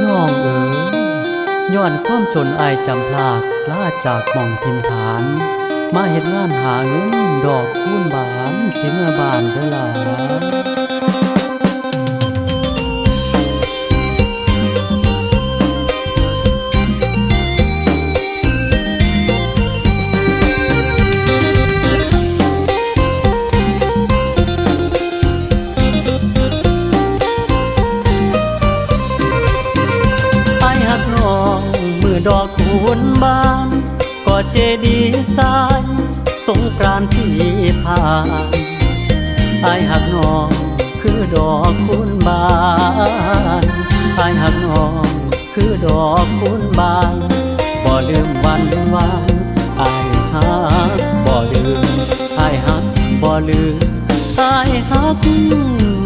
น้องเอ๋ยย้อนความจนอายจำพลากลาจากหม่องถิ่นฐานมาเฮ็ดงานหาเงินดอกคูณบานสิเมื่อบานเด้อหลาอายหักน้องมือดอกคูณบานก็เจดีย์ทรายสงกรานต์ที่ผ่านอายหักน้องคือดอกคูณบานอายหักน้องคือดอกคูณบานบ่ลืมวันวานอายหักบ่ลืมอายหักบ่ลืมอายหัก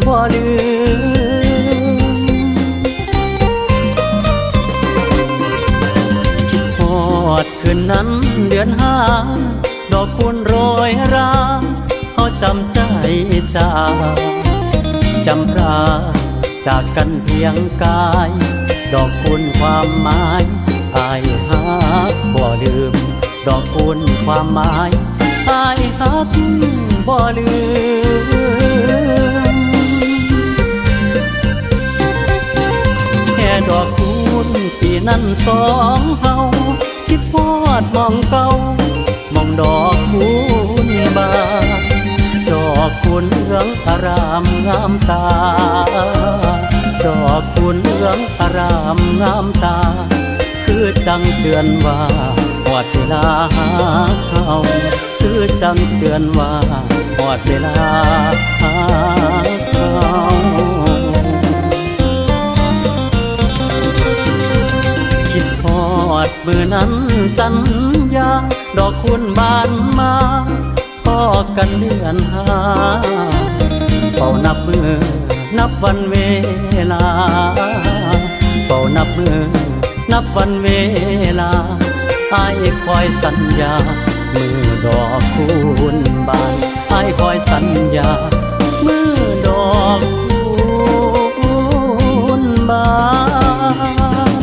บ่ลืมคิดฮอดคืนนั้นเดือนห้าดอกคูณโรยราเขาจำใจจำพราจากกันเพียงกายดอกคูณความหมายอายหักบ่ลืมดอกคูณความหมายอายหักบ่ลืมแค่ดอกคูณปีนั้นสองเฮาคิดฮอดมองเก่ามองดอกคูณบานดอกคูณเหลืองอารามงามตาดอกคูณเหลืองอารามงามตาคือจังเตือนว่าหอดเวลาหาเขาคือจังเตือนว่าหอดเวลาหาเขาคิดฮอดมือนั้นสัญญาดอกคูณบานมาพอกันเดือนห้าเฝ้านับมือนับวันเวลาเฝ้านับมือนับวันเวลาอายคอยสัญญามือดอกคูณบานอายคอยสัญญามือดอกคูณบาน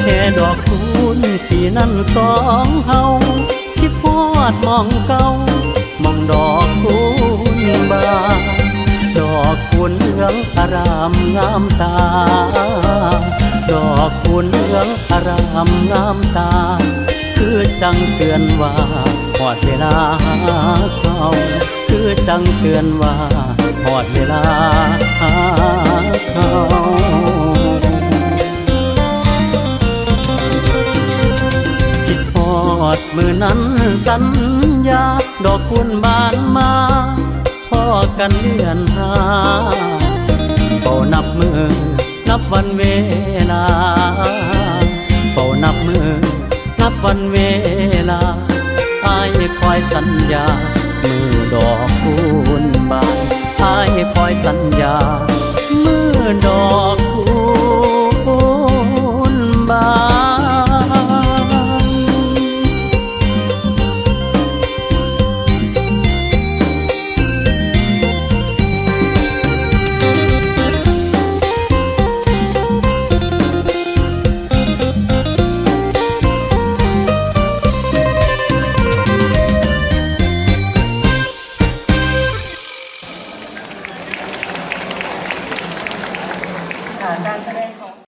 แค่ดอกคูณปีนั้นสองเฮาคิดฮอดมองเก่ามองดอกคูณบานดอกคูณเหลืองอารามงามตาดอกคูณเหลืองอารามงามตาคือจังเตือนว่าหอดเวลาหาเขาคือจังเตือนว่าหอดเวลาหาเขาคิดฮอดมือนั้นสัญญาดอกคูณบานมาพอกันเดือนห้าเฝ้านับมือนับวันเวลาเฝ้านับมือนับวันเวลาอายคอยสัญญามือดอกคูณบานอายคอยสัญญามือดอ